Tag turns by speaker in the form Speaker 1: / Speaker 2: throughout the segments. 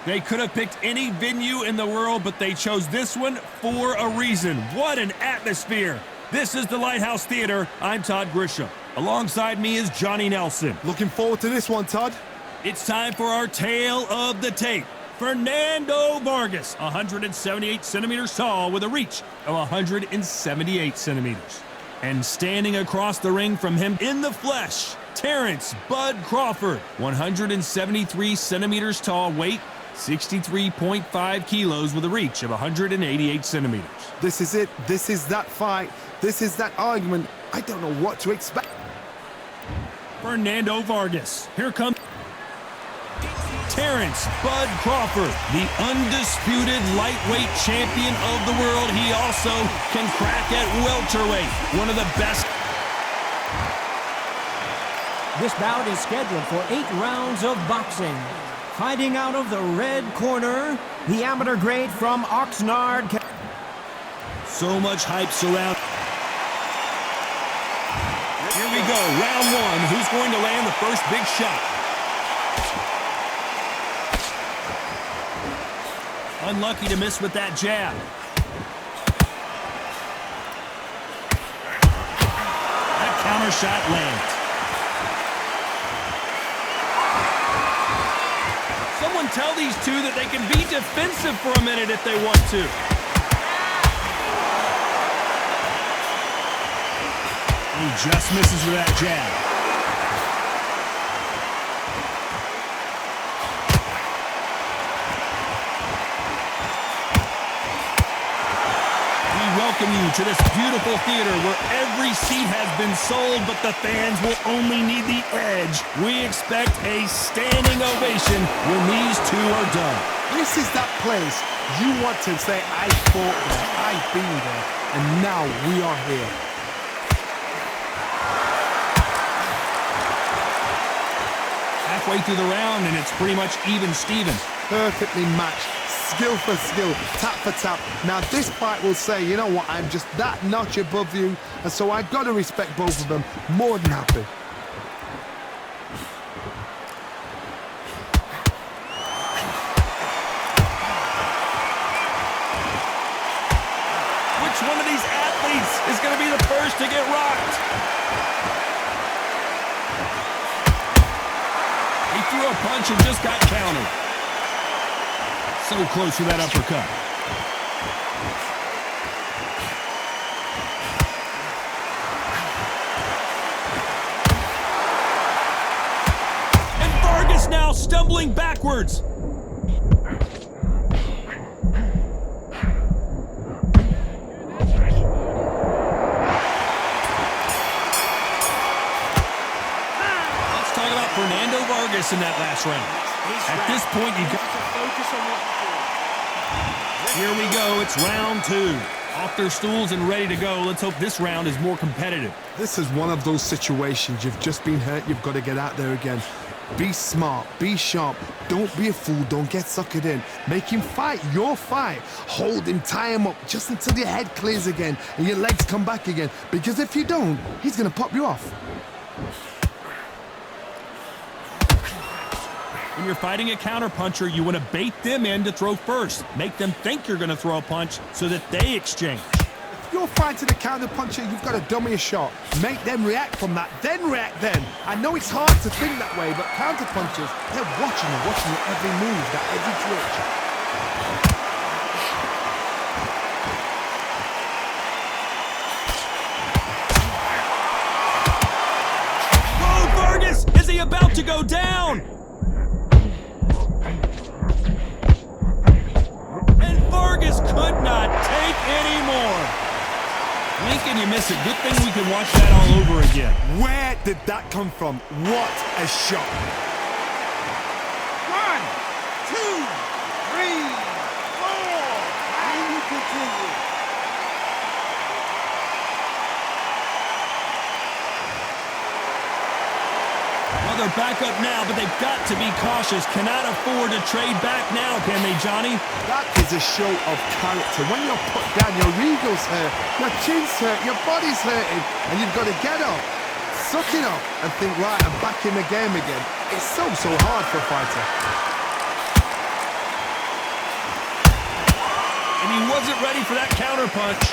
Speaker 1: They could have picked any venue in the world, but they chose this one for a reason. What an atmosphere. This is the Lighthouse Theater. I'm Todd Grisham. Alongside me is Johnny Nelson.
Speaker 2: Looking forward to this one, Todd.
Speaker 1: It's time for our tale of the tape. Fernando Vargas, 178 centimeters tall with a reach of 178 centimeters. And standing across the ring from him in the flesh, Terrence Bud Crawford, 173 centimeters tall, weight 63.5 kilos with a reach of 188 centimeters.
Speaker 2: This is it. This is that fight. This is that argument. I don't know what to expect.
Speaker 1: Fernando Vargas. Here comes Terrence Bud Crawford, the undisputed lightweight champion of the world. He also can crack at welterweight, one of the best.
Speaker 3: This bout is scheduled for 8 rounds of boxing. Fighting out of the red corner, the amateur grade from Oxnard.
Speaker 1: So much hype surround. Here we go, round one. Who's going to land the first big shot? Unlucky to miss with that jab. That counter shot lands. Someone tell these two that they can be defensive for a minute if they want to. He just misses with that jab. We welcome you to this beautiful theater where every seat has been sold, but the fans will only need the edge. We expect a standing ovation when these two are done.
Speaker 2: This is that place you want to say, I fought there, I've been there, and now we are here.
Speaker 1: Halfway through the round, and it's pretty much even Steven.
Speaker 2: Perfectly matched, skill for skill, tap for tap. Now this fight will say, you know what, I'm just that notch above you, and so I've got to respect both of them. More than happy.
Speaker 1: Which one of these athletes is going to be the first to get rocked? He threw a punch and just got countered. So close to that uppercut. And Vargas now stumbling backwards. Let's talk about Fernando Vargas in that last round. At this point, you got to focus on what you're doing. Here we go. It's round two. Off their stools and ready to go. Let's hope this round is more competitive.
Speaker 2: This is one of those situations. You've just been hurt. You've got to get out there again. Be smart. Be sharp. Don't be a fool. Don't get suckered in. Make him fight your fight. Hold him. Tie him up just until your head clears again and your legs come back again. Because if you don't, he's going to pop you off.
Speaker 1: When you're fighting a counterpuncher, you want to bait them in to throw first. Make them think you're going to throw a punch so that they exchange.
Speaker 2: If you're fighting a counterpuncher, you've got to dummy a shot. Make them react from that, then react then. I know it's hard to think that way, but counterpunchers, they're watching your every move, that every twitch.
Speaker 1: Whoa, Vargas! Is he about to go down? Vargas could not take any more. Lincoln, you miss it. Good thing we can watch that all over again.
Speaker 2: Where did that come from? What a shot.
Speaker 4: 1, 2, 3, 4. And you continue.
Speaker 1: Well, they're back up now, but they've got to be cautious. Cannot afford to trade back now, can they, Johnny?
Speaker 2: That is a show of character. When you're put down, your ego's hurt, your chin's hurt, your body's hurting, and you've got to get up, suck it up and think, right, I'm back in the game again. It's so hard for a fighter.
Speaker 1: And he wasn't ready for that counter punch.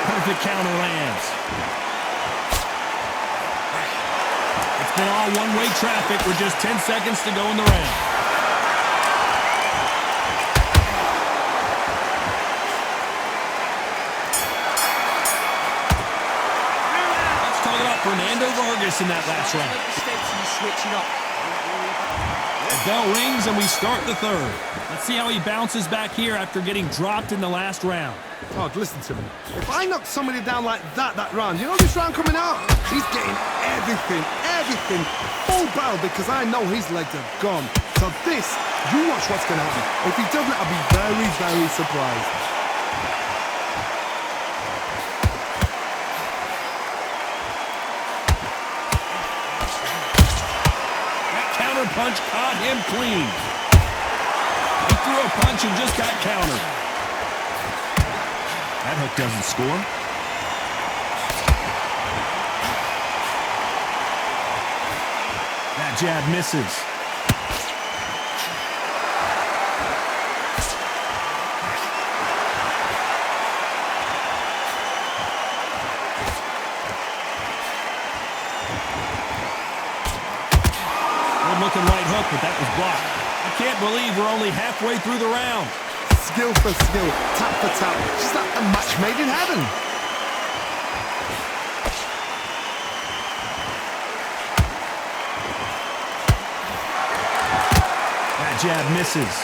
Speaker 1: Perfect counter lands. It's been all one-way traffic with just 10 seconds to go in the round. Let's talk about Fernando Vargas in that last round. The bell rings and we start the third. Let's see how he bounces back here after getting dropped in the last round.
Speaker 2: Oh, listen to me. If I knock somebody down like that round, you know this round coming out? He's getting everything, full barrel because I know his legs are gone. So this, you watch what's going to happen. If he doesn't, I'll be very, very surprised.
Speaker 1: That counter punch caught him clean. He threw a punch and just got countered. That hook doesn't score. That jab misses. Good looking right hook, but that was blocked. I can't believe we're only halfway through the round.
Speaker 2: Skill for skill, tap for tap. Just like a match made in heaven.
Speaker 1: That jab misses.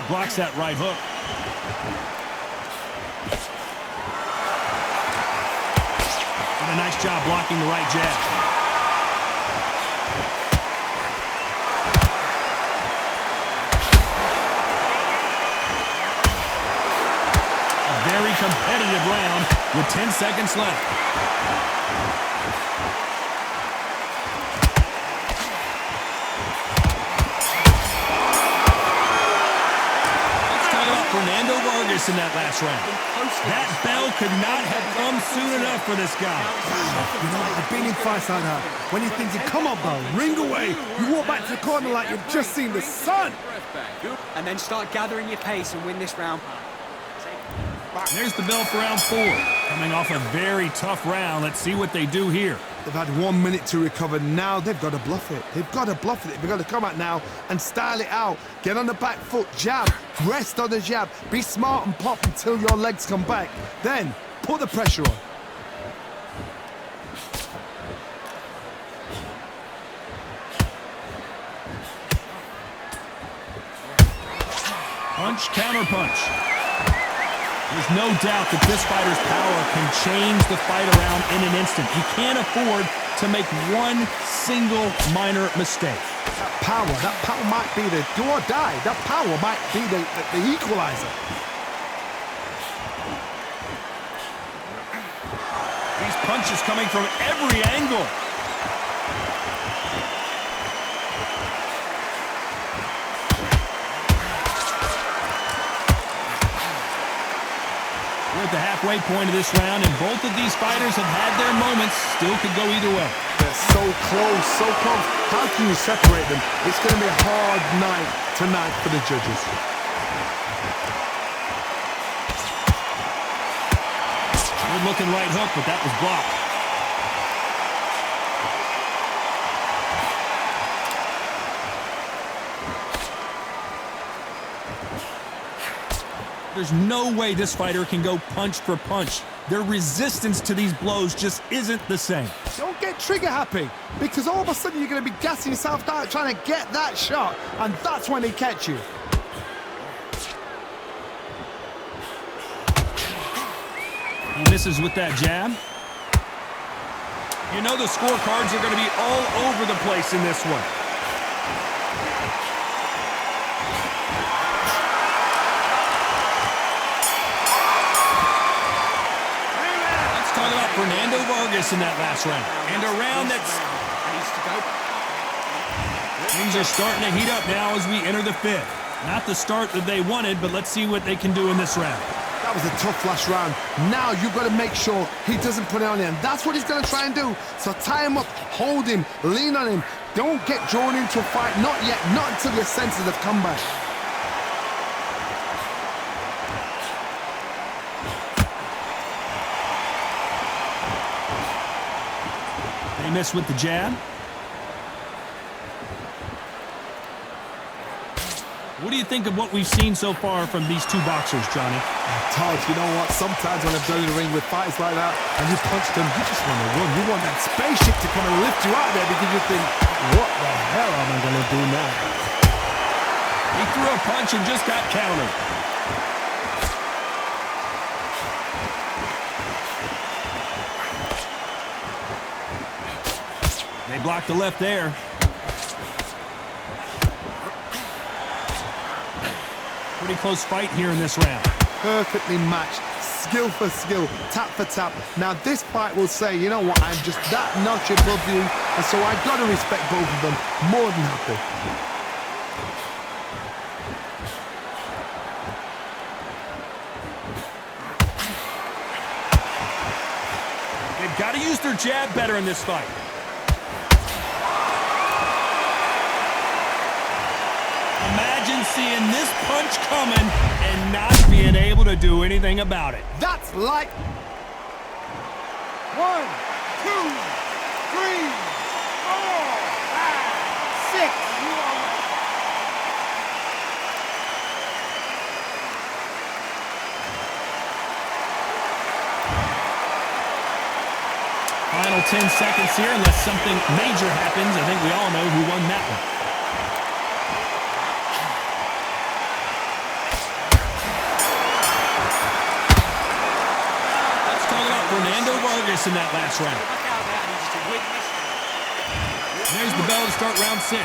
Speaker 1: Blocks that right hook. Did a nice job blocking the right jab. A very competitive round with 10 seconds left. Fernando Vargas in that last round. That bell could not have come soon enough for this guy.
Speaker 2: You know, I've been in fights like that. When you're thinking, come on, bell, ring away. You walk back to the corner like you've just seen the sun.
Speaker 5: And then start gathering your pace and win this round.
Speaker 1: There's the bell for round 4. Coming off a very tough round. Let's see what they do here.
Speaker 2: They've had 1 minute to recover. Now they've got to bluff it. They've got to bluff it. They've got to come out now and style it out. Get on the back foot, jab, rest on the jab. Be smart and pop until your legs come back. Then put the pressure on.
Speaker 1: Punch, counter punch. There's no doubt that this fighter's power can change the fight around in an instant. You can't afford to make one single minor mistake.
Speaker 2: That power might be the do or die. That power might be the equalizer.
Speaker 1: These punches coming from every angle. We're at the halfway point of this round, and both of these fighters have had their moments. Still could go either way.
Speaker 2: They're so close, so close. How can you separate them? It's going to be a hard night tonight for the judges.
Speaker 1: Good looking right hook, but that was blocked. There's no way this fighter can go punch for punch. Their resistance to these blows just isn't the same.
Speaker 2: Don't get trigger happy, because all of a sudden you're going to be gassing yourself out trying to get that shot, and that's when they catch you.
Speaker 1: He misses with that jab. You know the scorecards are going to be all over the place in this one. Fernando Vargas Vargas in that last round. And a round that's...
Speaker 5: Needs to go.
Speaker 1: Things are starting to heat up now as we enter the fifth. Not the start that they wanted, but let's see what they can do in this round.
Speaker 2: That was a tough last round. Now you've got to make sure he doesn't put it on you, and that's what he's going to try and do. So tie him up, hold him, lean on him. Don't get drawn into a fight. Not yet, not until your senses have come back.
Speaker 1: They miss with the jab. What do you think of what we've seen so far from these two boxers, Johnny?
Speaker 2: Todd, you know what? Sometimes when I've done in the ring with fights like that, and you punch them, you just want to run. You want that spaceship to come and lift you out there because you think, what the hell am I going to do now?
Speaker 1: He threw a punch and just got countered. They blocked the left there. Pretty close fight here in this round.
Speaker 2: Perfectly matched, skill for skill, tap for tap. Now this fight will say, you know what, I'm just that notch above you, and so I've got to respect both of them. More than happy.
Speaker 1: They've got to use their jab better in this fight. Imagine seeing this punch coming and not being able to do anything about it.
Speaker 2: That's like...
Speaker 4: 1, 2, 3, 4, 5, 6.
Speaker 1: Final 10 seconds here, unless something major happens. I think we all know who won that one. Vargas in that last round. There's the bell to start round 6.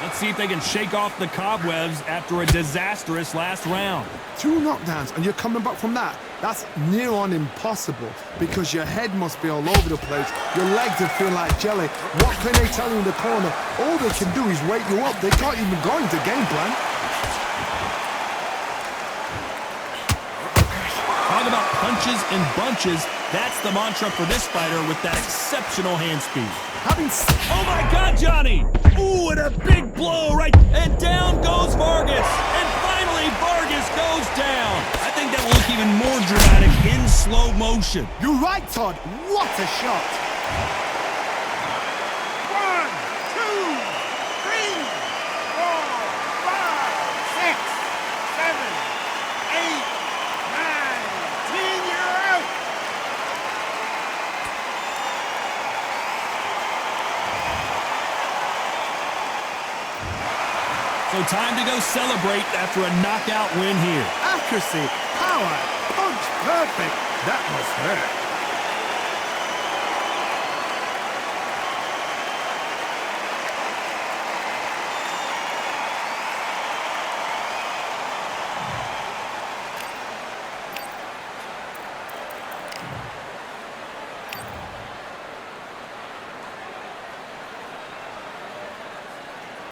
Speaker 1: Let's see if they can shake off the cobwebs after a disastrous last round.
Speaker 2: 2 knockdowns and you're coming back from that. That's near on impossible because your head must be all over the place. Your legs are feeling like jelly. What can they tell you in the corner? All they can do is wake you up. They can't even go into game plan.
Speaker 1: Talk about punches and bunches. That's the mantra for this fighter with that exceptional hand speed. Oh my God, Johnny! Ooh, and a big blow right, and down goes Vargas. And finally, Vargas goes down. I think that will look even more dramatic in slow motion.
Speaker 2: You're right, Todd. What a shot!
Speaker 4: 1, 2, 3, 4, 5, 6, 7, 8, 9, 10. You're out.
Speaker 1: So time to go celebrate after a knockout win here.
Speaker 2: Accuracy, power, punch, perfect. That must hurt.